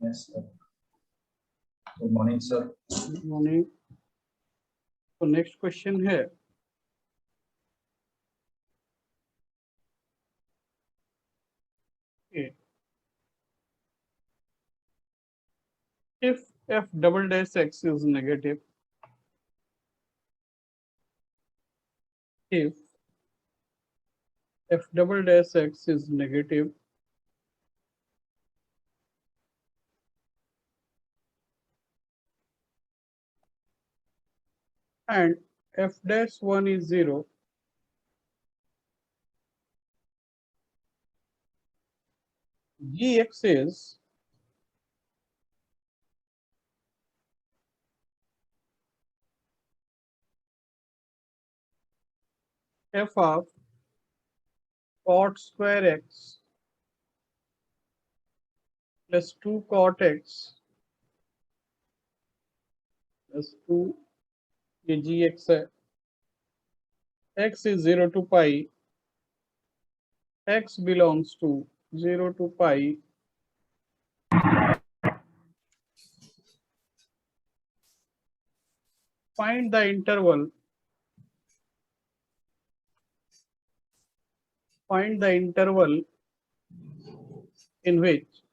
Yes, sir. Good morning, sir. Good morning. तो next question है if f double dash x is negative, if f double dash x is negative, and f dash 1 is 0, gx is f of cot square x plus 2 cot x plus 2, ये gx है, x is 0 to pi, x belongs to 0 to pi, find the interval in which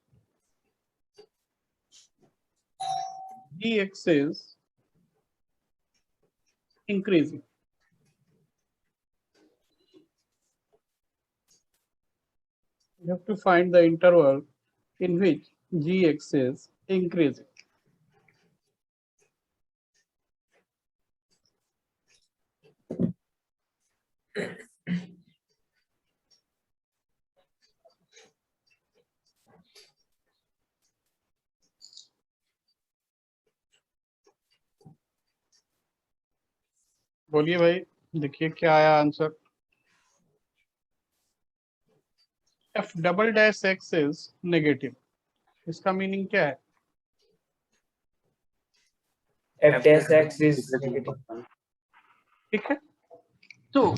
gx is increasing. You have to find the interval in which gx is increasing. बोलिए भाई, देखिए क्या आया answer. f double dash x is negative, इसका meaning क्या है? f dash x is negative. ठीक है, तो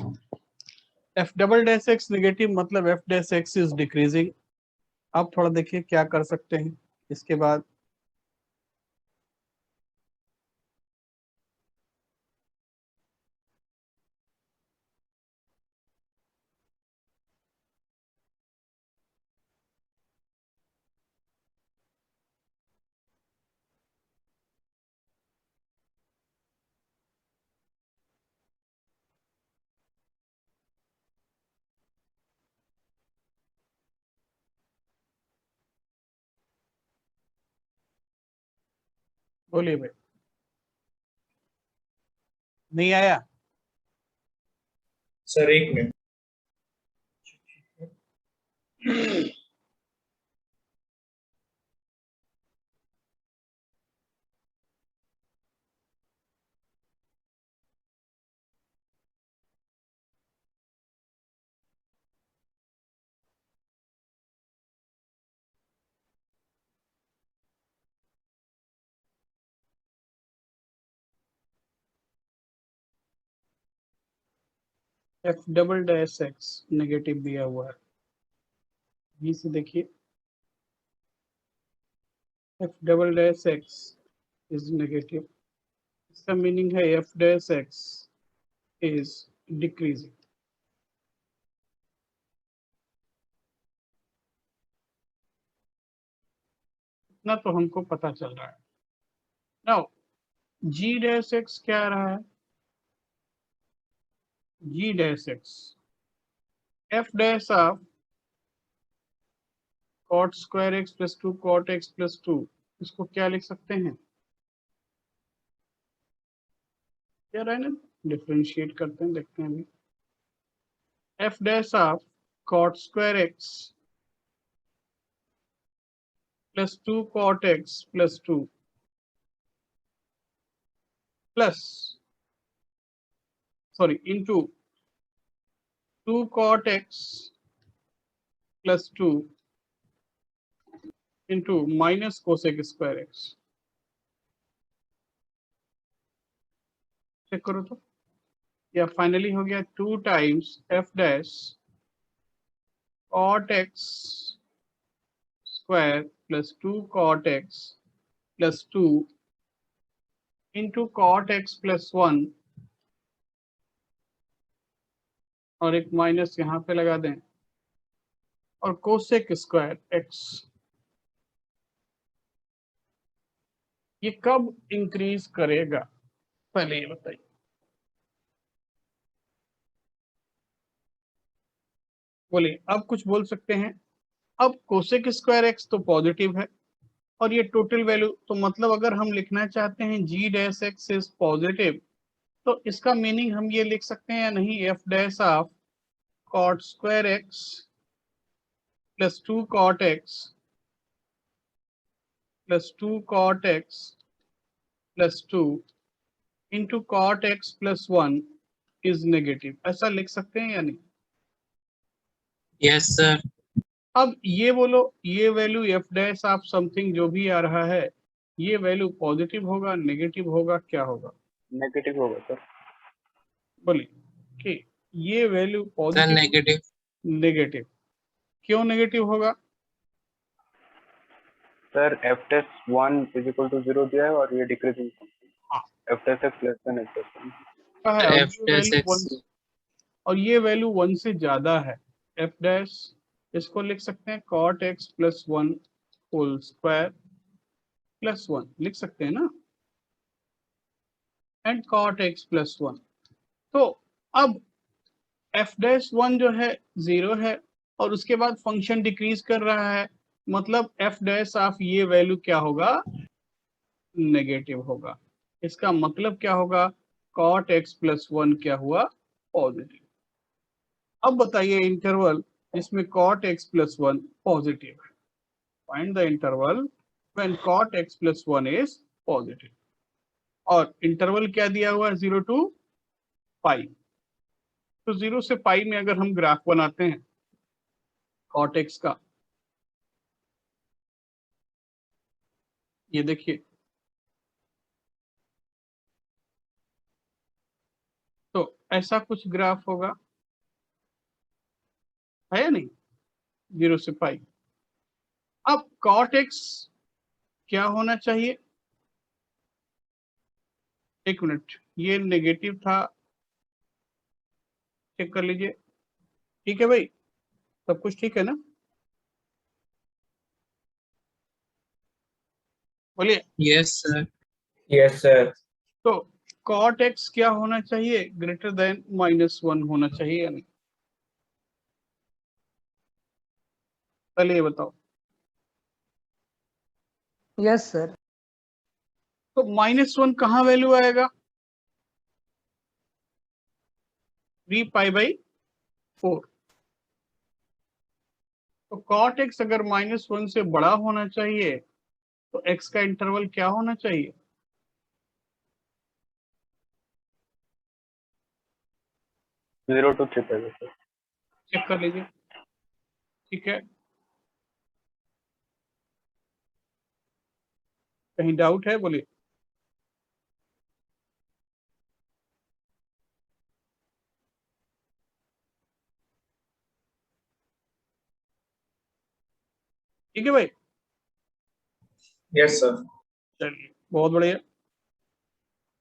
f double dash x negative मतलब f dash x is decreasing. आप थोड़ा देखिए क्या कर सकते हैं इसके बाद। बोलिए भाई, नहीं आया? सर एक minute. f double dash x negative दिया हुआ है, बी से देखिए f double dash x is negative, इसका मीनिंग है f dash x is decreasing. इतना तो हमको पता चल रहा है। नाउ g डैश x क्या आ रहा है? g dash x f dash of cot square x plus 2 cot x plus 2, इसको क्या लिख सकते हैं? क्या रहा है ना, डिफरेंशिएट करते हैं, देखते हैं अभी। f dash of cot square x plus 2 cot x plus 2 plus into 2 cot x plus 2 into minus cosec square x। Check करो तो, या फाइनली हो गया 2 times f dash cot x square plus 2 cot x plus 2 into cot x plus 1 और एक minus यहाँ पे लगा दें और कोसेक स्क्वायर x। ये कब इंक्रीज करेगा पहले ये बताइए। बोलिए, अब कुछ बोल सकते हैं। अब कोसेक स्क्वायर एक्स तो पॉजिटिव है और ये टोटल वैल्यू, तो मतलब अगर हम लिखना चाहते हैं जी डैश एक्स इज पॉजिटिव, तो इसका मीनिंग हम ये लिख सकते हैं या नहीं, F dash of cot square X plus 2 cot X plus 2 cot X plus 2 into cot X plus 1 is negative, ऐसा लिख सकते हैं या नहीं? Yes sir. अब ये बोलो, ये value F dash of something जो भी आ रहा है, ये वैल्यू पॉजिटिव होगा, नेगेटिव होगा, क्या होगा? नेगेटिव होगा सर। बोलिए कि ये value sir positive negative. Negative, क्यों नेगेटिव होगा? Sir F test 1 is equal to 0 दिया है और ये डिक्रीजिंग हाँ। F test X less than F test 1। क्या है? और एफ ये डैश वैल्यू एक्स 1 और ये वैल्यू 1 से ज्यादा है, एफ डैश इसको लिख सकते हैं cot X plus 1 whole square plus 1 लिख सकते हैं ना, एंड कॉट एक्स प्लस 1। तो अब एफ डैश 1 जो है 0 है और उसके बाद फंक्शन डिक्रीज कर रहा है, मतलब एफ डैश ऑफ ये वैल्यू क्या होगा? नेगेटिव होगा। इसका मतलब क्या होगा? कॉट एक्स प्लस 1 क्या हुआ? पॉजिटिव। अब बताइए इंटरवल जिसमें cot x plus 1 पॉजिटिव है। Find the interval when cot x plus 1 is positive. और इंटरवल क्या दिया हुआ है? 0 to पाई। तो 0 से पाई में अगर हम ग्राफ बनाते हैं cot x का, ये देखिए, तो ऐसा कुछ ग्राफ होगा, है या नहीं? 0 से पाई। अब cot x क्या होना चाहिए? एक मिनट, ये नेगेटिव था, चेक कर लीजिए। ठीक है भाई, सब कुछ ठीक है ना? बोलिए। Yes sir. Yes, sir. तो cot x क्या होना चाहिए? ग्रेटर देन -1 होना चाहिए या नहीं? पहले ये बताओ। Yes sir. तो -1 कहाँ वैल्यू आएगा? 3π/4। तो cot x अगर -1 से बड़ा होना चाहिए तो x का इंटरवल क्या होना चाहिए? जीरो टू 3 पे सर। चेक कर लीजिए। ठीक है, कहीं डाउट है? बोलिए। ठीक है भाई, Yes, sir. चलिए बहुत बढ़िया।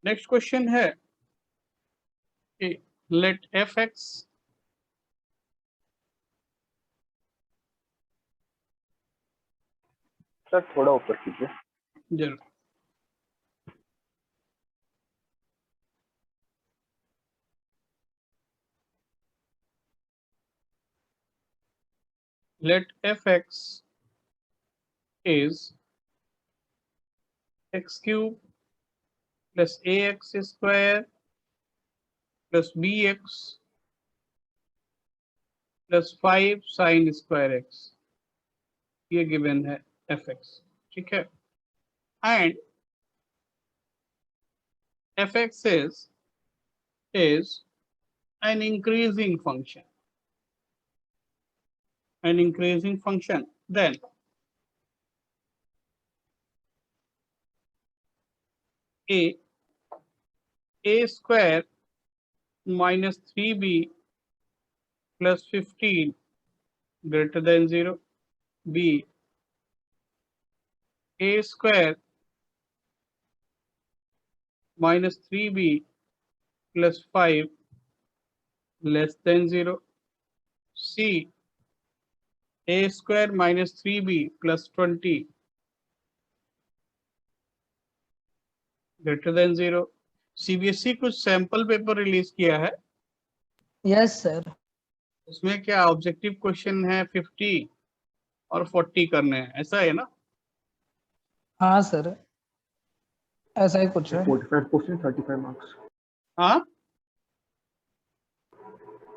नेक्स्ट क्वेश्चन है कि लेट एफ एक्स सर थोड़ा ऊपर कीजिए। जरूर। let fx is x cube plus ax square plus bx plus 5 sin square x, ये गिवन है fx। ठीक है, and fx is an increasing function, then a square minus 3b plus 15 greater than 0, b a square minus 3b plus 5 less than 0, c a square minus 3b plus 20 greater than 0। CBSE कुछ sample paper release किया है, yes sir. उसमें क्या objective question है 50 और 40 करने हैं, ऐसा है ना? हाँ सर, ऐसा ही कुछ है। 45 क्वेश्चन 35 मार्क्स। हाँ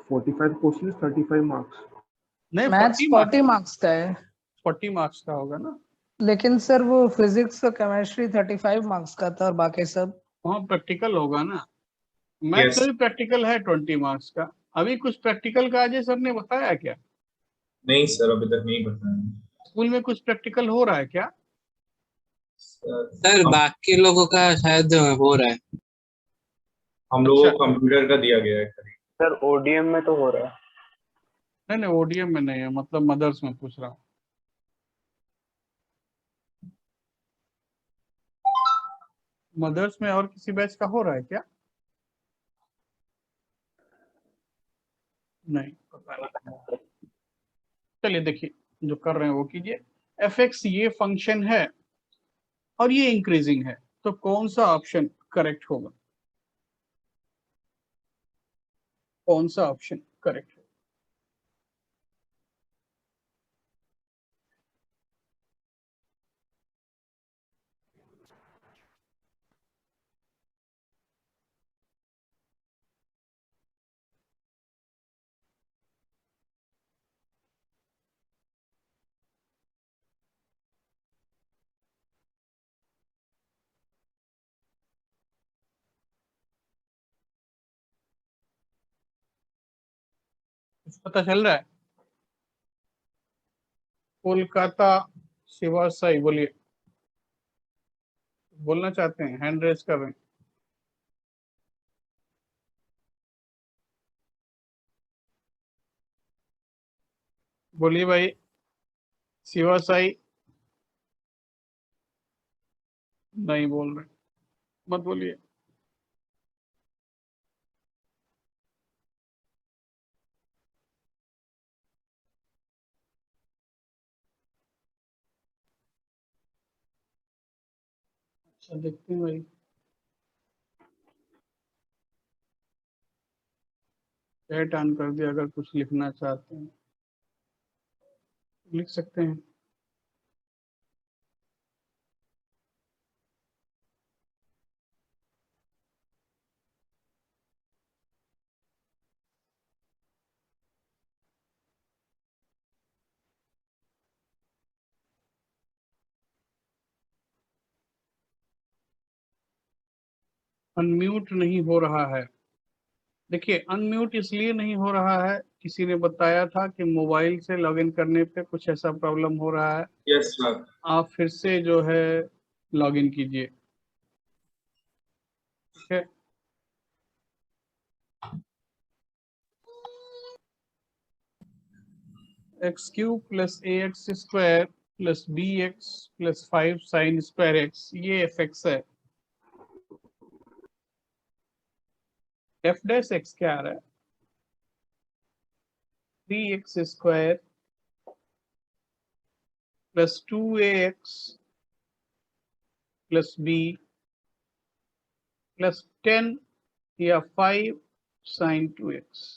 45 क्वेश्चन 35 मार्क्स। नहीं, मैथ्स 40 मार्क्स का है, 40 मार्क्स का होगा ना। लेकिन सर वो फिजिक्स और केमिस्ट्री 35 मार्क्स का था और बाकी सब। वहाँ प्रैक्टिकल होगा ना, मैथ्स में भी प्रैक्टिकल है 20 मार्क्स का। अभी कुछ प्रैक्टिकल का अजय सर ने बताया क्या? नहीं सर, अभी तक नहीं बताया स्कूल में कुछ प्रैक्टिकल हो रहा है क्या? सर बाकी लोगों का शायद हो रहा है। हम लोगों अच्छा। को कंप्यूटर का दिया गया है खाली। सर ओडीएम में तो हो रहा है। नहीं ओडीएम में नहीं है, मतलब मदर्स में पूछ रहा हूँ। मदर्स में और किसी बैच का हो रहा है क्या? नहीं पता नहीं। चलिए देखिए, जो कर रहे हैं वो कीजिए। एफ एक्स ये फंक्शन है और ये इंक्रीजिंग है, तो कौन सा ऑप्शन करेक्ट होगा? कौन सा ऑप्शन करेक्ट है? कुछ पता चल रहा है? कोलकाता शिवा साई, बोलिए, बोलना चाहते हैं? हैंड रेज कर रहे हैं। बोलिए भाई, शिवा साई। नहीं बोल रहे, मत बोलिए। अच्छा देखते हैं भाई, चैट ऑन कर दिया, अगर कुछ लिखना चाहते हैं लिख सकते हैं। अनम्यूट नहीं हो रहा है। देखिए, अनम्यूट इसलिए नहीं हो रहा है, किसी ने बताया था कि मोबाइल से लॉगिन करने पे कुछ ऐसा प्रॉब्लम हो रहा है। Yes sir. आप फिर से जो है लॉगिन कीजिए, ठीक है? X cube plus a x square plus b x plus 5 sine square x, ये एफ एक्स है। एफ डैश एक्स क्या आ रहा है? 3x square plus 2ax plus b plus 10 या 5 sine 2x।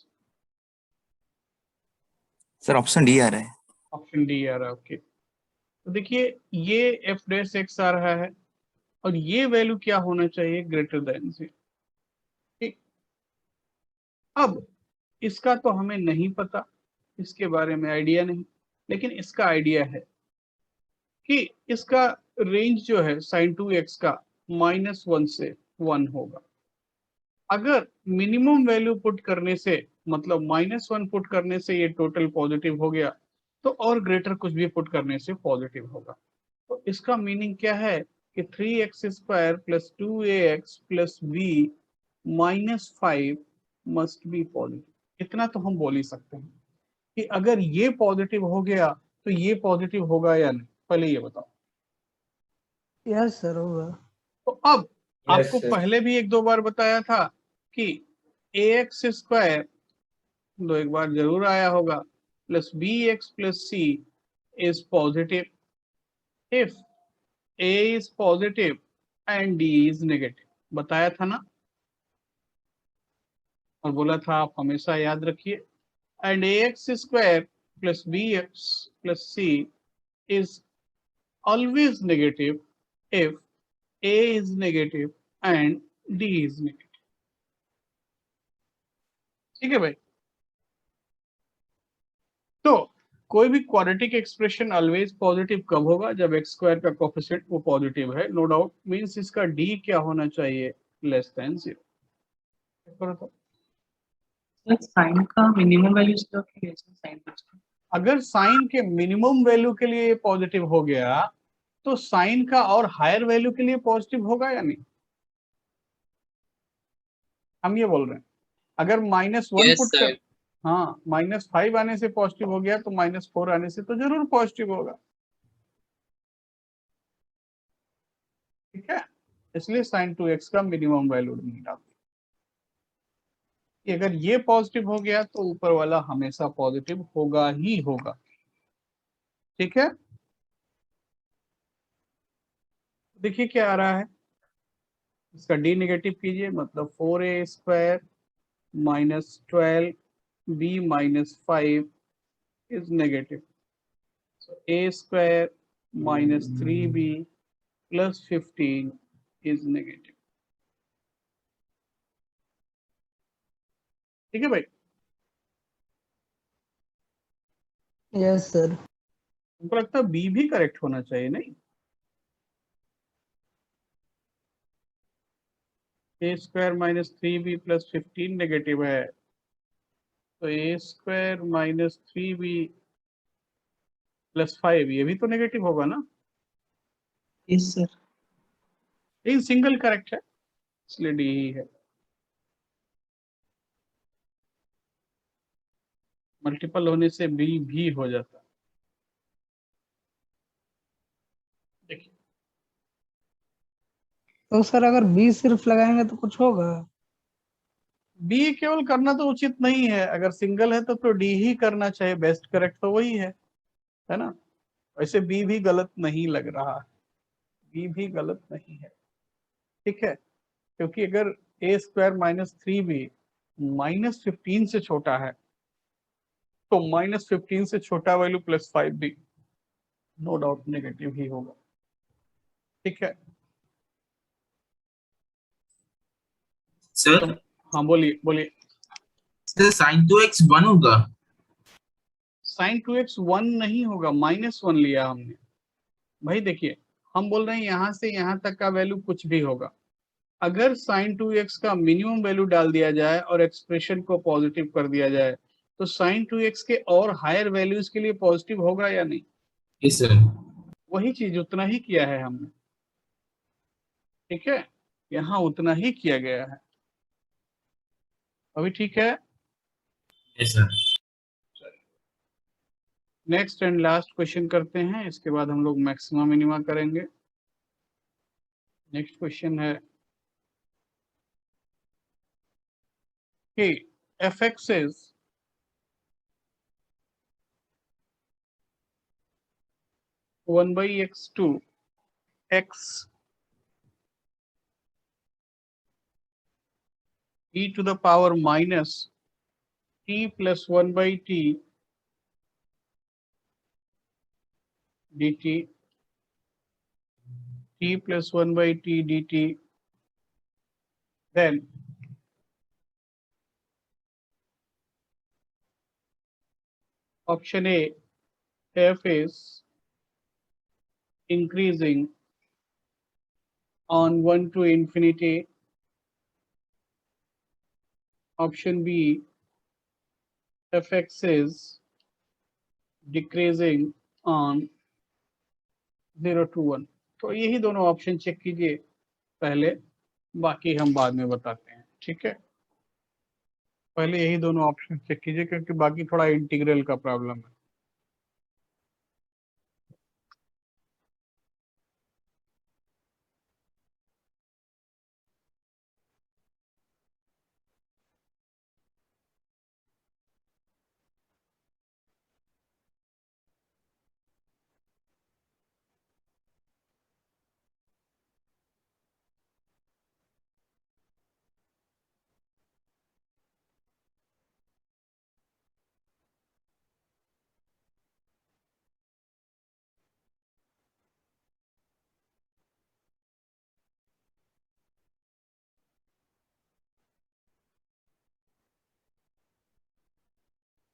Sir option D आ रहा है। ऑप्शन डी आ रहा है, ओके। तो देखिए, ये एफ डैश एक्स आ रहा है और ये वैल्यू क्या होना चाहिए? ग्रेटर देन से। ठीक, अब इसका तो हमें नहीं पता, इसके बारे में आइडिया नहीं, लेकिन इसका आइडिया है कि इसका रेंज जो है साइन 2x का -1 से 1 होगा। अगर मिनिमम वैल्यू पुट करने से, मतलब -1 पुट करने से ये टोटल पॉजिटिव हो गया, तो और ग्रेटर कुछ भी पुट करने से पॉजिटिव होगा। तो इसका मीनिंग क्या है कि 3x square plus 2ax plus b -5 must be positive. इतना तो हम बोल ही सकते हैं कि अगर ये पॉजिटिव हो गया तो ये पॉजिटिव होगा या नहीं। पहले ये बताओ। यस सर होगा। तो अब Yes, आपको sir. पहले भी एक दो बार बताया था कि ax स्क्वायर, तो एक बार जरूर आया होगा, plus bx plus c is positive if a is positive and d is negative, बताया था ना, और बोला था आप हमेशा याद रखिए। And ax square plus bx plus c is always negative if a is negative and d is negative। ठीक है भाई। तो कोई भी क्वाड्रेटिक एक्सप्रेशन ऑलवेज पॉजिटिव कब होगा, जब एक्स स्क्वायर का कोफिशिएंट वो पॉजिटिव है, नो डाउट, मींस इसका डी क्या होना चाहिए, लेस देन 0। साइन का मिनिमम वैल्यू साइन, अगर साइन के मिनिमम वैल्यू के लिए पॉजिटिव हो गया तो साइन का और हायर वैल्यू के लिए पॉजिटिव होगा या नहीं, हम ये बोल रहे हैं। अगर -1 यस पुट सर। कर, हाँ -5 आने से पॉजिटिव हो गया तो -4 आने से तो जरूर पॉजिटिव होगा। ठीक है, इसलिए sin 2x का मिनिमम वैल्यू नहीं डालते। अगर ये पॉजिटिव हो गया तो ऊपर वाला हमेशा पॉजिटिव होगा ही होगा। ठीक है, देखिए क्या आ रहा है, इसका डी नेगेटिव कीजिए, मतलब 4a square minus 12b minus 5 is negative, a square minus 3b plus 15 is negative. ठीक है भाई। Yes sir. हमको लगता है बी भी करेक्ट होना चाहिए, नहीं? A square minus 3b plus 15 negative है, तो ए स्क्वायर माइनस 3b प्लस 5 ये भी तो नेगेटिव होगा ना? Yes sir. लेकिन सिंगल करेक्ट है, इसलिए डी ही है। मल्टीपल होने से बी भी हो जाता है। देखिए तो सर अगर बी सिर्फ लगाएंगे तो कुछ होगा? बी केवल करना तो उचित नहीं है, अगर सिंगल है तो डी ही करना चाहिए, बेस्ट करेक्ट तो वही है ना? वैसे बी भी गलत नहीं लग रहा है, बी भी गलत नहीं है। ठीक है, क्योंकि अगर ए स्क्वायर माइनस 3b माइनस 15 से छोटा है तो -15 से छोटा वैल्यू प्लस 5 भी नो डाउट नेगेटिव ही होगा। ठीक है, सर तो हाँ बोलिए बोलिए। सर sin 2x 1 होगा। sin 2x 1 नहीं होगा, -1 लिया हमने। भाई देखिए, हम बोल रहे हैं यहाँ से यहाँ तक का वैल्यू कुछ भी होगा। अगर sin 2x का मिनिमम वैल्यू डाल दिया जाए और एक्सप्रेशन को पॉजिटिव कर दिया जाए तो sin 2x के और हायर वैल्यूज के लिए पॉजिटिव होगा या नहीं? Yes sir. वही चीज उतना ही किया है हमने। ठीक है, यहाँ उतना ही किया गया है। अभी ठीक है। Yes sir. Next and last question करते हैं, इसके बाद हम लोग मैक्सिमा मिनिमा करेंगे। नेक्स्ट क्वेश्चन है कि f(x) is (1 by x2 x e to the power minus t plus 1 by t dt t plus 1 by t dt, then option A, f is increasing on 1 to infinity, option B, f(x) is decreasing on 0 to 1। तो यही दोनों option check कीजिए पहले, बाकी हम बाद में बताते हैं। ठीक है, पहले यही दोनों ऑप्शन चेक कीजिए क्योंकि बाकी थोड़ा इंटीग्रल का प्रॉब्लम है।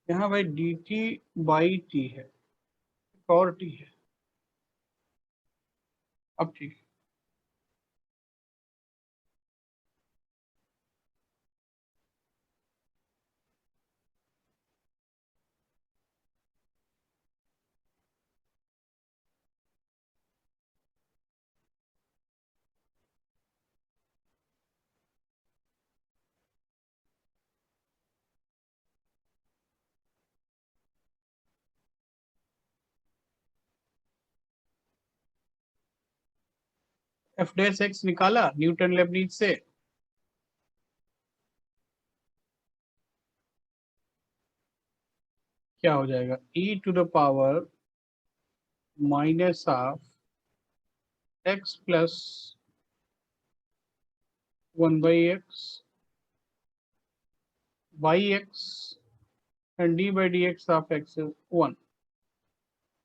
यहाँ भाई dt बाई t है और t है। अब ठीक है, एफ डैश एक्स निकाला न्यूटन लेबनीज से, क्या हो जाएगा e to the power minus of x plus 1/x by x and d by dx of x is 1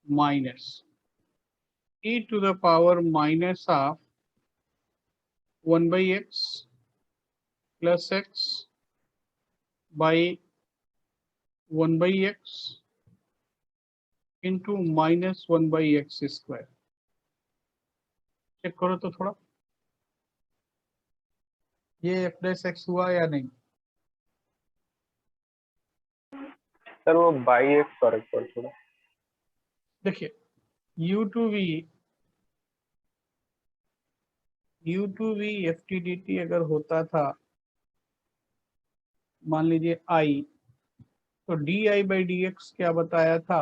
minus e to the power minus of 1/x plus x by 1/x into minus 1/x square। Check करो तो थोड़ा, ये F dash x हुआ या नहीं? Sir वो by x correct कर थोड़ा। देखिए u to V F T D T अगर होता था मान लीजिए i, तो D I by D X क्या बताया था,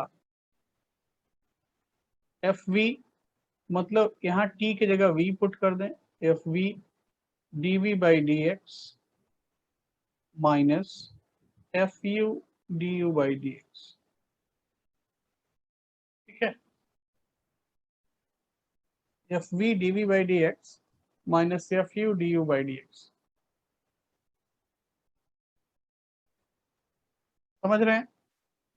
एफ वी, मतलब यहाँ t की जगह v पुट कर दें, F V D V by D X minus F U D U by D X. ठीक है, F V D V by D X minus F U D U by D X. समझ रहे हैं?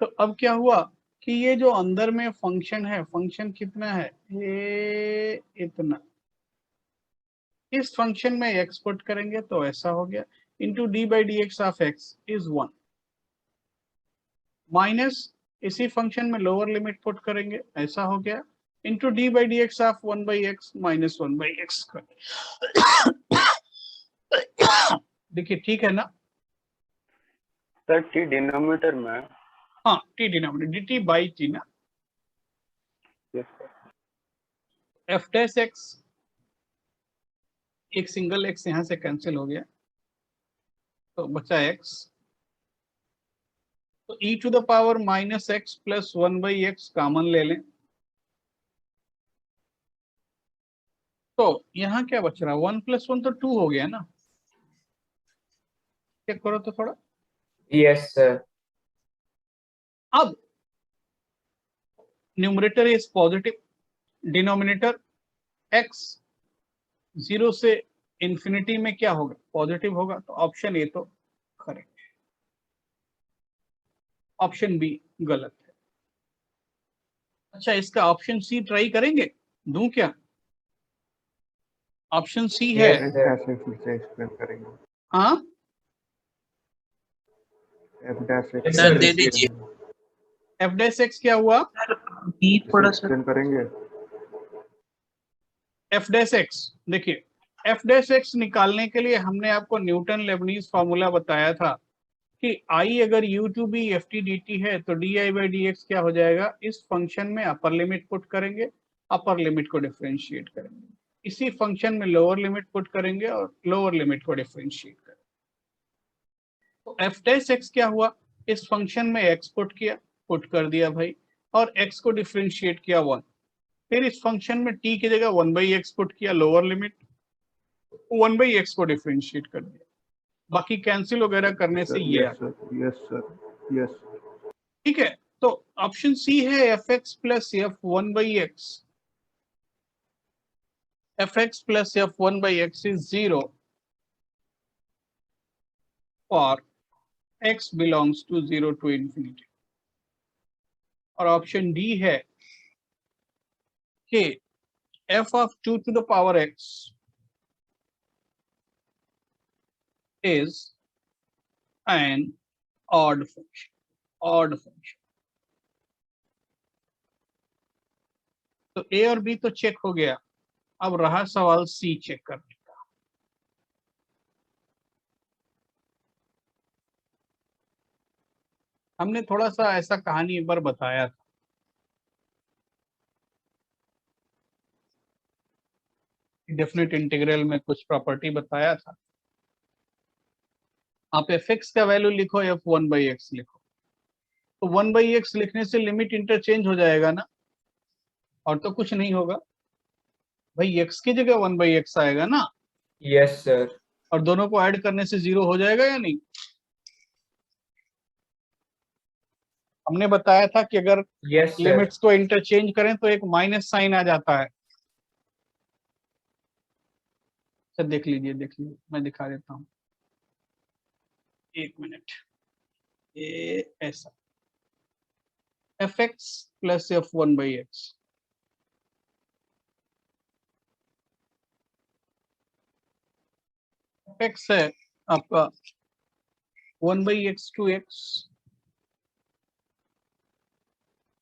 तो अब क्या हुआ कि ये जो अंदर में फंक्शन है, फंक्शन कितना है, ये इतना, इस फंक्शन में एक्स पुट करेंगे तो ऐसा हो गया, into D by D x of x is 1 minus इसी फंक्शन में लोअर लिमिट पुट करेंगे, ऐसा हो गया, into D by D x of 1/x minus 1/x। देखिए ठीक है ना? सर टी डिनोमिनेटर में है। हाँ t denominator d t by t ना। Yes sir. F dash x, एक सिंगल एक्स यहाँ से कैंसिल हो गया तो बचा एक्स, तो e to the power minus X plus 1/x common ले लें, तो यहाँ क्या बच रहा है, 1 + 1 तो 2 हो गया ना। चेक करो तो थोड़ा। Yes, sir. अब numerator is positive, denominator x 0 से इंफिनिटी में क्या होगा, पॉजिटिव होगा, तो ऑप्शन ए तो करेक्ट है, ऑप्शन बी गलत है। अच्छा इसका ऑप्शन सी ट्राई करेंगे, दूं क्या? ऑप्शन सी है, Yes, sir. एक्सप्लेन करेंगे। हाँ एफ डैश एक्स सर दे दीजिए। एफ डैश एक्स क्या हुआ, बी थोड़ा सा एक्सप्लेन करेंगे। एफ डैश एक्स, देखिए एफ डैश एक्स निकालने के लिए हमने आपको न्यूटन लेबनीज फॉर्मूला बताया था कि आई अगर u to B F T D T है तो D I by D X क्या हो जाएगा, इस फंक्शन में अपर लिमिट पुट करेंगे, अपर लिमिट को डिफरेंशिएट करेंगे, इसी फंक्शन में लोअर लिमिट पुट करेंगे और लोअर लिमिट को डिफरेंशिएट करेंगे। तो एफ डैश एक्स क्या हुआ, इस फंक्शन में x पुट कर दिया भाई, और x को डिफरेंशिएट किया 1, फिर इस फंक्शन में t की जगह 1/x पुट किया, लोअर लिमिट 1/x को डिफरेंशिएट कर दिया, बाकी कैंसिल वगैरह करने से ये आ गया। Yes sir, yes. ठीक है, तो ऑप्शन सी है F X plus F 1/x, F X plus F 1/x is 0 और x belongs to 0 to infinity. और ऑप्शन डी है कि f of 2 to the power x is an odd function। Odd function. तो ए और B तो check हो गया, अब रहा सवाल सी चेक करने का। हमने थोड़ा सा ऐसा कहानी एक बार बताया था, डेफिनेट इंटीग्रल में कुछ प्रॉपर्टी बताया था। आप एफ एक्स का वैल्यू लिखो, एफ वन बाई एक्स लिखो, तो वन बाई एक्स लिखने से लिमिट इंटरचेंज हो जाएगा ना, और तो कुछ नहीं होगा भाई, एक्स की जगह वन बाई एक्स आएगा ना, यस सर। और दोनों को ऐड करने से जीरो हो जाएगा या नहीं। हमने बताया था कि अगर यस सर। लिमिट्स को इंटरचेंज करें तो एक माइनस साइन आ जाता है। सर देख लीजिए, देख लीजिए, मैं दिखा देता हूँ, एक मिनट। ये ऐसा F X plus F one by X, F x है आपका one by x to X,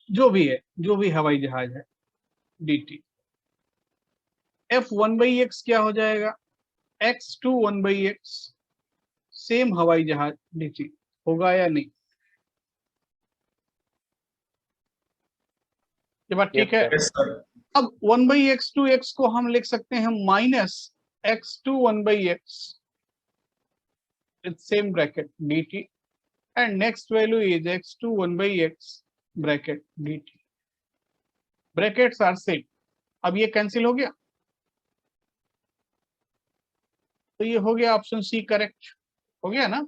जो भी है, जो भी हवाई जहाज है, D T. F one by X क्या हो जाएगा, X to one by X, same हवाई जहाज डी टी, होगा या नहीं। ये बात ठीक है। Yes sir. अब one by x to x को हम लिख सकते हैं minus x to one by x with same bracket d t, and next value is x to one by x bracket d t. Brackets are same. अब ये cancel हो गया, तो ये हो गया ऑप्शन सी करेक्ट, हो गया ना।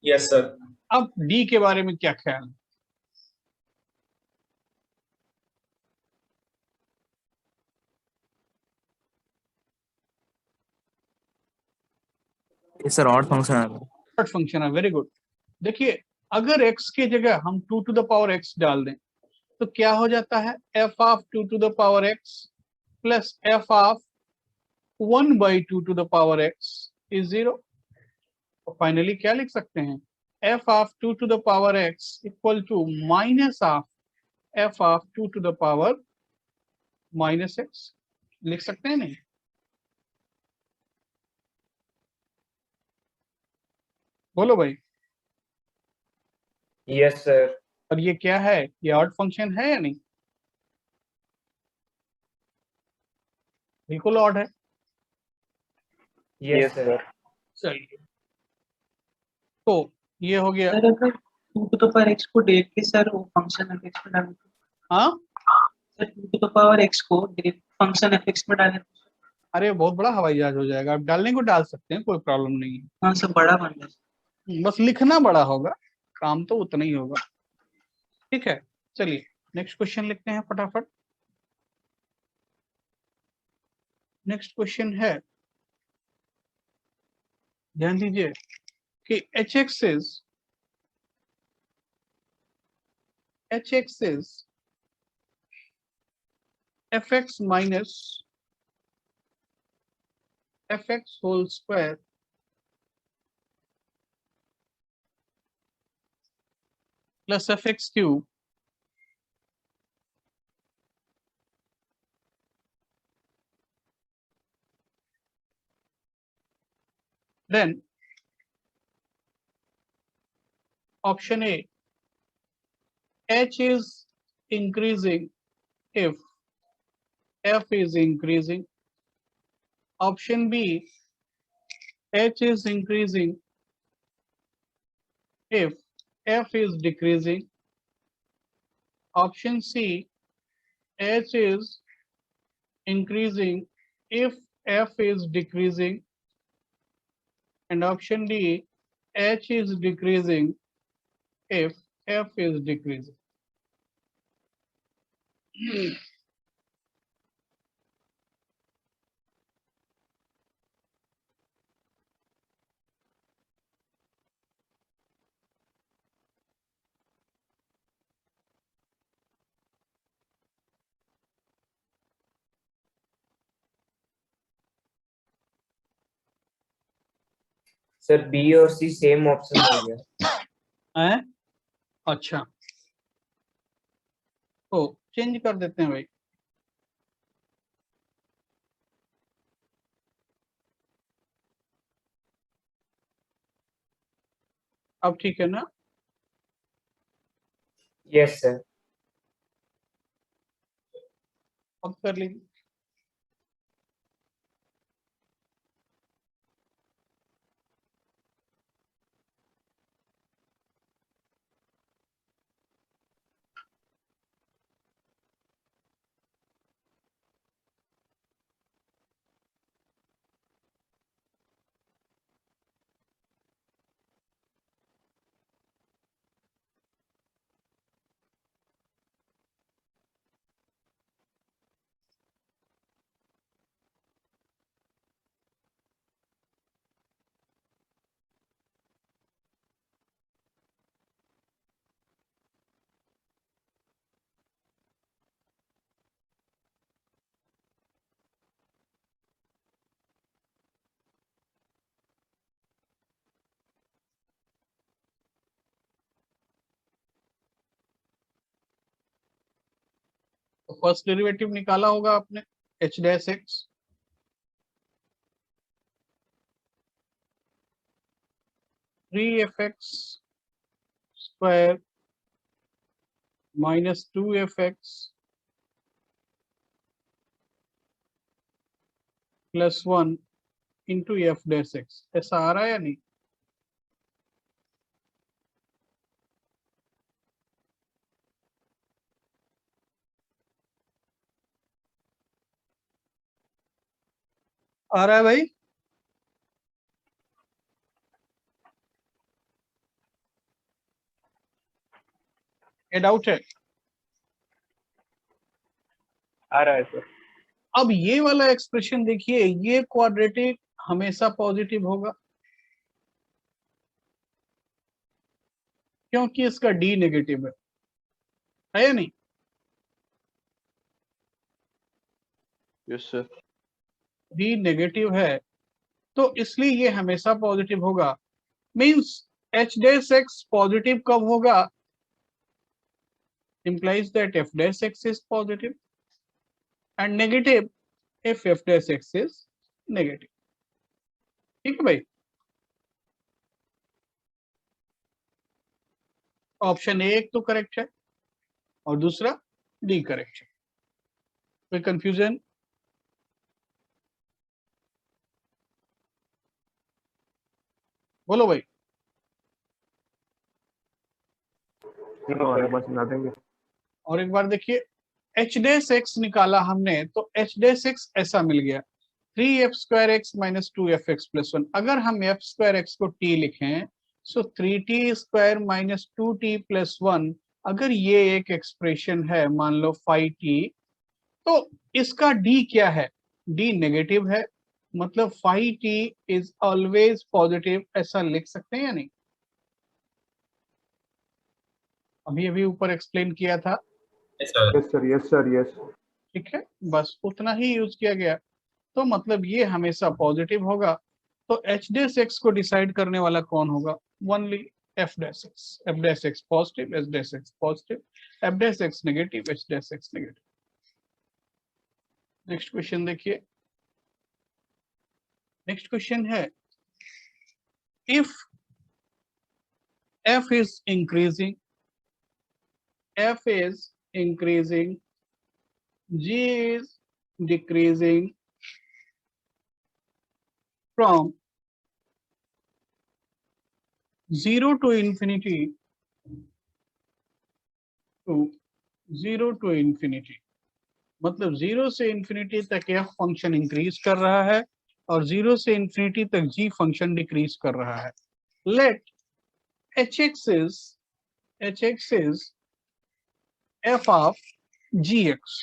Yes sir. अब डी के बारे में क्या ख्याल है। ये सर ऑड फंक्शन है। फंक्शन है, वेरी गुड। देखिए, अगर x की जगह हम 2 टू द पावर x डाल दें तो क्या हो जाता है, f of 2 to the power x plus f of 1 by 2 to the power x is 0। तो फाइनली क्या लिख सकते हैं, f of 2 to the power x equal to minus of f of 2 to the power minus x, लिख सकते हैं नहीं। बोलो भाई। Yes sir. और ये क्या है, ये ऑड फंक्शन है या नहीं, बिल्कुल ऑड है। Yes sir. चलिए, तो ये हो गया। सर अगर 2 टू द पावर x को डायरेक्ट के सर वो फंक्शन f x में डालें तो, हाँ, sir 2 to the power x को डायरेक्ट फंक्शन f x में डालें तो, अरे बहुत बड़ा हवाई जहाज हो जाएगा। आप डालने को डाल सकते हैं, कोई प्रॉब्लम नहीं हाँ सर बड़ा बन जाए। है, बस लिखना बड़ा होगा, काम तो उतना ही होगा। ठीक है, चलिए नेक्स्ट क्वेश्चन लिखते हैं फटाफट। नेक्स्ट क्वेश्चन है, ध्यान दीजिए कि H X is F X minus F X whole square plus F X cube then option A, h is increasing if f is increasing. Option B, h is increasing if f is decreasing. Option C, h is increasing if f is decreasing. And option D, h is decreasing if f is decreasing. Sir B और C same option हो गया। है? अच्छा, तो change कर देते हैं भाई। अब ठीक है ना? Yes sir. अब कर लीजिए। तो फर्स्ट डेरिवेटिव निकाला होगा आपने, H dash x, three F x square minus 2f(x) plus 1 into F dash x. ऐसा आ रहा है या नहीं? आ रहा है भाई? ये डाउट है? आ रहा है सर। अब ये वाला एक्सप्रेशन देखिए, ये क्वाड्रेटिक हमेशा पॉजिटिव होगा क्योंकि इसका डी नेगेटिव है या नहीं? Yes sir. डी नेगेटिव है तो इसलिए ये हमेशा पॉजिटिव होगा। Means H dash x positive कब होगा? implies that f dash x is positive and negative if f dash x is negative। ठीक है भाई? ऑप्शन ए एक तो करेक्ट है और दूसरा डी करेक्ट है। कोई कंफ्यूजन? बोलो भाई। और बस बता देंगे। और एक बार देखिए, एच डैश एक्स निकाला हमने तो एच डैश एक्स ऐसा मिल गया, 3f² माइनस 2f(x) प्लस 1। अगर हम f² को t लिखें सो 3t² माइनस 2t प्लस 1, अगर ये एक एक्सप्रेशन है मान लो फाइव t, तो इसका d क्या है? d नेगेटिव है, मतलब five t is always positive, ऐसा लिख सकते हैं या नहीं? अभी अभी ऊपर एक्सप्लेन किया था। Yes sir. Yes sir, yes sir, yes. ठीक है, बस उतना ही यूज किया गया, तो मतलब ये हमेशा पॉजिटिव होगा। तो एच डैश एक्स को डिसाइड करने वाला कौन होगा? Only F dash x. F dash x positive, H dash x positive, F dash x negative, H dash x negative. Next question देखिए। नेक्स्ट क्वेश्चन है, if f is increasing, f is increasing, g is decreasing from 0 to infinity to 0 to infinity, मतलब 0 से infinity तक f function increase कर रहा है और 0 से इंफिनिटी तक g फंक्शन डिक्रीज कर रहा है। Let hx is f of gx,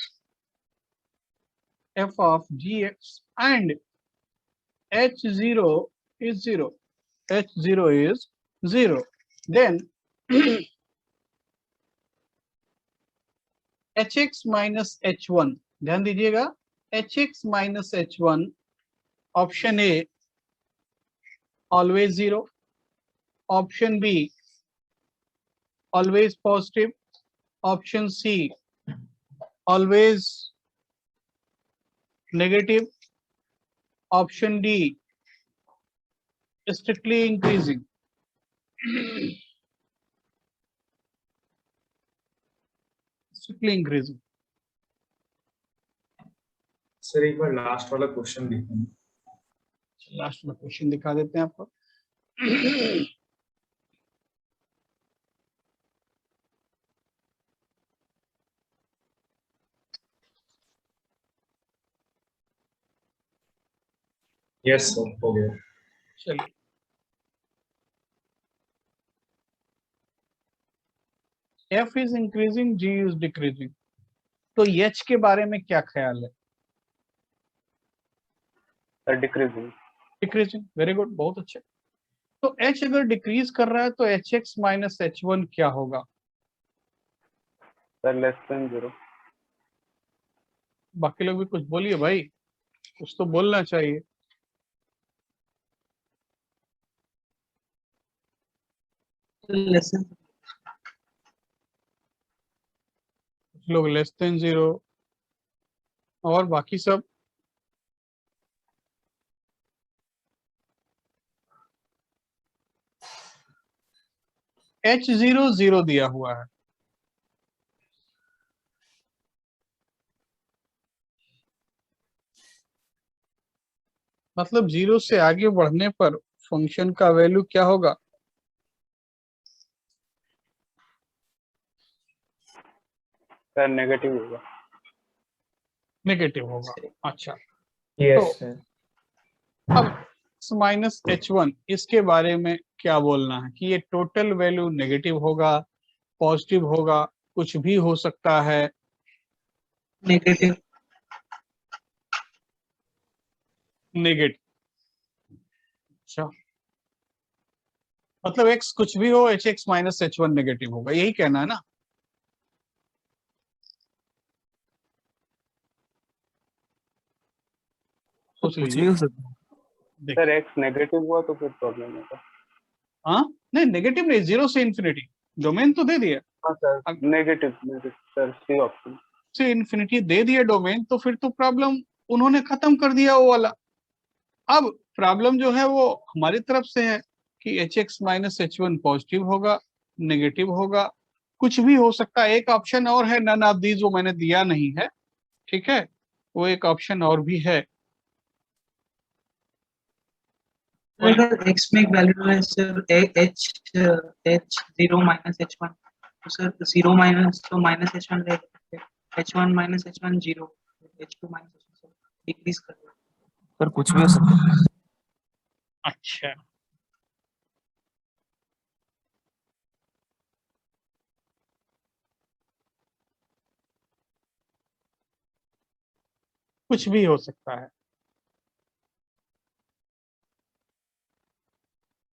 f of gx, and h0 is 0, h0 is 0, then hx minus h1, ध्यान दीजिएगा, hx minus h1, option A always 0. Option B, always positive. Option C, always negative. Option D, strictly increasing. Strictly increasing. Sir एक बार last वाला question दिखाएं। Last में question दिखा देते हैं आपको। यस सर हो गया। चलिए, F is increasing, G is decreasing. तो H के बारे में क्या ख्याल है? डिक्रीजिंग। डिक्रीजिंग, वेरी गुड, बहुत अच्छे। तो H अगर डिक्रीज कर रहा है तो HX माइनस H1 क्या होगा? Sir less than 0। बाकी लोग भी कुछ बोलिए भाई, कुछ तो बोलना चाहिए। लेसन कुछ लोग लेस देन 0 और बाकी सब H0 0 दिया हुआ है। मतलब 0 से आगे बढ़ने पर फंक्शन का वैल्यू क्या होगा? सर नेगेटिव होगा। नेगेटिव होगा। अच्छा, Yes, तो sir. अब माइनस H1 इसके बारे में क्या बोलना है कि ये टोटल वैल्यू नेगेटिव होगा, पॉजिटिव होगा, कुछ भी हो सकता है? Negative negative. अच्छा, मतलब x कुछ भी हो, HX माइनस H1 नेगेटिव होगा, यही कहना है ना? सोच कुछ भी लीजिए। हो सकता है। देखिए, सर एक्स नेगेटिव हुआ तो फिर प्रॉब्लम होगा। हाँ नहीं, नेगेटिव नहीं, 0 से इंफिनिटी डोमेन तो दे दिया। हाँ sir negative negative sir C option. से इंफिनिटी दे दिया डोमेन, तो फिर तो प्रॉब्लम उन्होंने खत्म कर दिया वो वाला। अब प्रॉब्लम जो है वो हमारी तरफ से है कि HX माइनस H1 पॉजिटिव होगा, नेगेटिव होगा, कुछ भी हो सकता है। एक ऑप्शन और है, नन ऑफ दीज, वो मैंने दिया नहीं है, ठीक है, वो एक ऑप्शन और भी है। अगर x में एक वैल्यू है सर H0 माइनस H1, तो सर 0 माइनस तो माइनस H1 रहेगा, H1 minus H1 0, H2 minus H1 decrease कर देगा। पर कुछ भी हो सकता है। अच्छा, कुछ भी हो सकता है।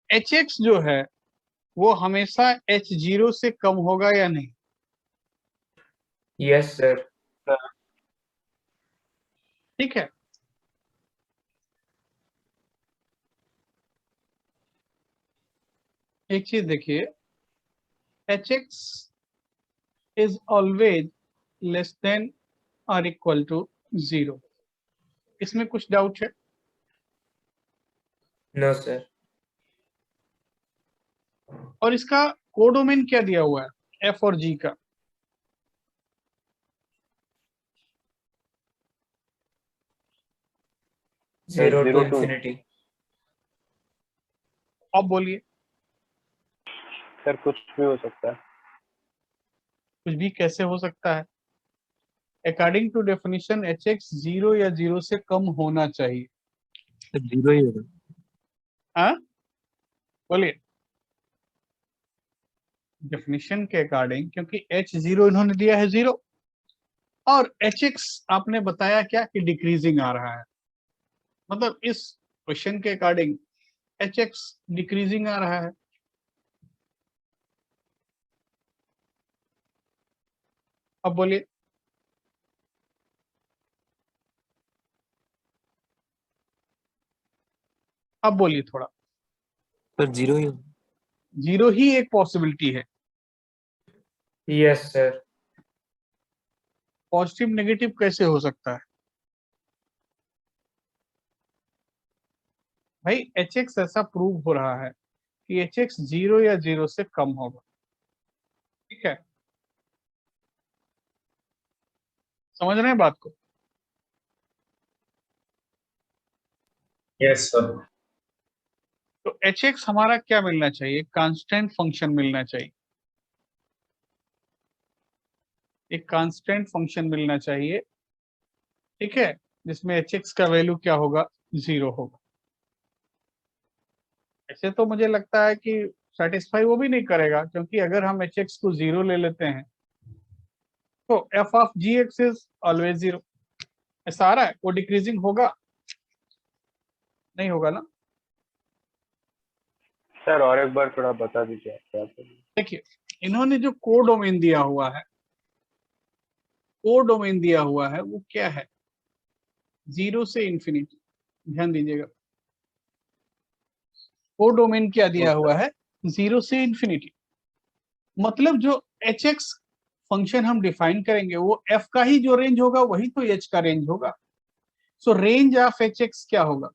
HX जो है वो हमेशा H0 से कम होगा या नहीं? Yes, sir. ठीक है, एक चीज देखिए, HX is always less than or equal to 0। इसमें कुछ डाउट है? No, sir. और इसका कोडोमेन क्या दिया हुआ है F और G का? Zero to 0 to infinity. अब बोलिए, सर कुछ भी हो सकता है। कुछ भी कैसे हो सकता है? अकॉर्डिंग टू डेफिनेशन HX 0 या 0 से कम होना चाहिए। तो 0 ही होगा। हाँ बोलिए, डेफिनेशन के अकॉर्डिंग, क्योंकि H0 इन्होंने दिया है 0 और HX आपने बताया क्या कि डिक्रीजिंग आ रहा है, मतलब इस क्वेश्चन के अकॉर्डिंग HX डिक्रीजिंग आ रहा है। अब बोलिए, अब बोलिए थोड़ा। सर जीरो ही होगा। जीरो ही एक पॉसिबिलिटी है। Yes sir. पॉजिटिव नेगेटिव कैसे हो सकता है भाई? एच एक्स ऐसा प्रूव हो रहा है कि एच एक्स जीरो या जीरो से कम होगा। ठीक है, समझ रहे हैं बात को? Yes sir. तो एच एक्स हमारा क्या मिलना चाहिए? कांस्टेंट फंक्शन मिलना चाहिए। एक कांस्टेंट फंक्शन मिलना चाहिए, ठीक है, जिसमें एच एक्स का वैल्यू क्या होगा? जीरो होगा। ऐसे तो मुझे लगता है कि सेटिस्फाई वो भी नहीं करेगा, क्योंकि अगर हम एच एक्स को जीरो ले लेते हैं तो F of G X is always zero. ऐसा आ रहा है, वो डिक्रीजिंग होगा? नहीं होगा ना। सर और एक बार थोड़ा बता दीजिए आप क्या कर रहे हैं। देखिए, इन्होंने जो कोडोमेन दिया हुआ है, कोडोमेन दिया हुआ है वो क्या है? जीरो से इंफिनिटी। ध्यान दीजिएगा, कोडोमेन क्या दिया हुआ है? जीरो से इंफिनिटी। मतलब जो एच एक्स फंक्शन हम डिफाइन करेंगे वो एफ का ही जो रेंज होगा वही तो एच का रेंज होगा। So range of H X क्या होगा?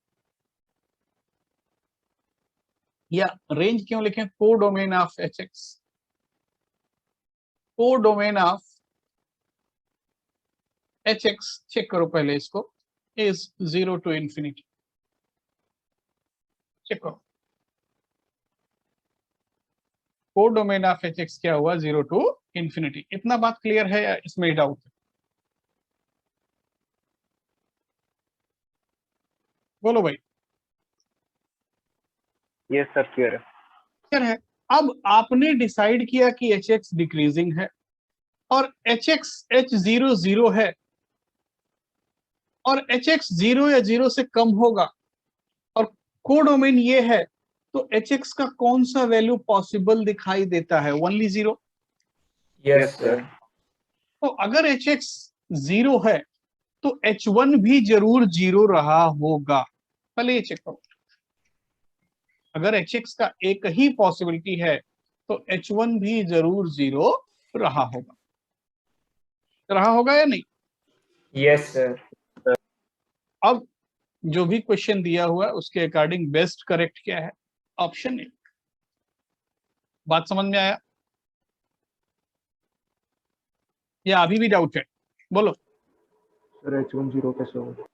या रेंज क्यों लिखें? Codomain of H X, codomain of H X, check करो पहले इसको, is zero to infinity. Check करो, कोडोमेन ऑफ एच एक्स क्या हुआ? Zero to infinity. इतना बात क्लियर है या इसमें डाउट है? बोलो भाई। यस सर क्लियर है। क्लियर है। अब आपने डिसाइड किया कि एच एक्स डिक्रीजिंग है और H x H zero zero है और एच एक्स जीरो या जीरो से कम होगा और कोडोमेन ये है, तो एच एक्स का कौन सा वैल्यू पॉसिबल दिखाई देता है? Only zero. Yes sir. तो अगर एच एक्स जीरो है तो एच वन भी जरूर जीरो रहा होगा। पहले ये चेक करो, अगर एच एक्स का एक ही पॉसिबिलिटी है तो एच वन भी जरूर जीरो रहा होगा। रहा होगा या नहीं? Yes sir. अब जो भी क्वेश्चन दिया हुआ है उसके अकॉर्डिंग बेस्ट करेक्ट क्या है? Option A. बात समझ में आया या अभी भी डाउट है? बोलो सर H1 0 कैसे होगा?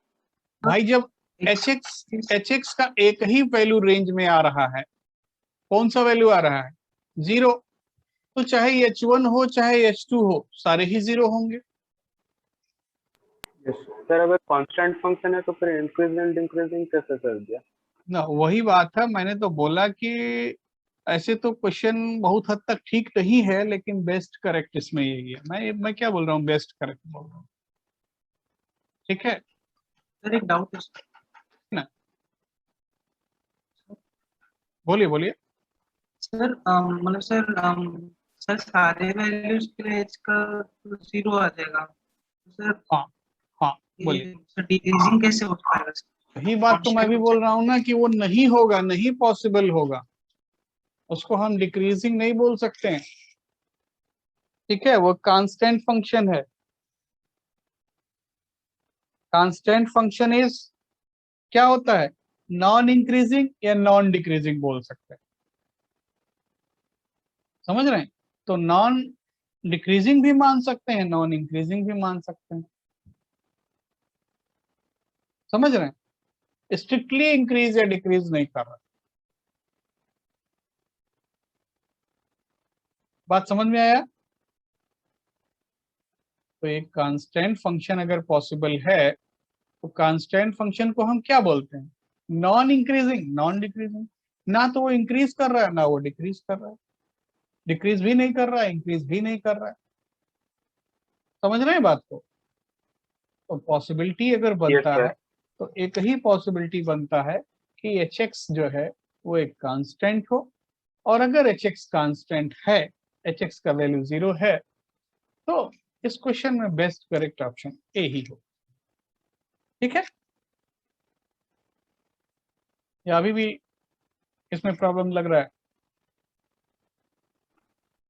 भाई। जब एच एक्स का एक ही वैल्यू रेंज में आ रहा है, कौन सा वैल्यू आ रहा है? जीरो। तो चाहे एच वन हो चाहे एच टू हो, सारे ही जीरो होंगे। Yes sir. अगर कांस्टेंट फंक्शन है तो फिर इंक्रीज एंड डिक्रीजिंग कैसे कर दिया? ना वही बात है, मैंने तो बोला कि ऐसे तो क्वेश्चन बहुत हद तक ठीक नहीं है, लेकिन बेस्ट करेक्ट इसमें यही है। मैं क्या बोल रहा हूँ? बेस्ट करेक्ट बोल रहा हूँ, ठीक है सर एक डाउट है ना? बोलिए बोलिए। सर मतलब सर सारे वैल्यूज के लिए एच का जीरो आ जाएगा तो सर हाँ हाँ बोलिए। ये डिक्रीजिंग कैसे हो पाएगा सर? यही बात तो मैं भी बोल रहा हूँ ना कि वो नहीं होगा, नहीं पॉसिबल होगा। उसको हम डिक्रीजिंग नहीं बोल सकते हैं, ठीक है? वो कांस्टेंट फंक्शन है। कांस्टेंट फंक्शन इज क्या होता है? नॉन इंक्रीजिंग या नॉन डिक्रीजिंग बोल सकते हैं। समझ रहे हैं? तो नॉन डिक्रीजिंग भी मान सकते हैं, नॉन इंक्रीजिंग भी मान सकते हैं। समझ रहे हैं? स्ट्रिक्टली इंक्रीज या डिक्रीज नहीं कर रहा। बात समझ में आया? तो एक कांस्टेंट फंक्शन अगर पॉसिबल है तो कांस्टेंट फंक्शन को हम क्या बोलते हैं? Non increasing, non decreasing. ना तो वो इंक्रीज कर रहा है ना वो डिक्रीज कर रहा है, डिक्रीज भी नहीं कर रहा है, इंक्रीज भी नहीं कर रहा है। समझ रहे हैं बात को? तो पॉसिबिलिटी अगर बनता sir. है तो एक ही पॉसिबिलिटी बनता है कि एच एक्स जो है वो एक कांस्टेंट हो, और अगर एच एक्स कांस्टेंट है, एच एक्स का वैल्यू जीरो है, तो इस क्वेश्चन में बेस्ट करेक्ट ऑप्शन ए ही हो। ठीक है? या अभी भी इसमें प्रॉब्लम लग रहा है?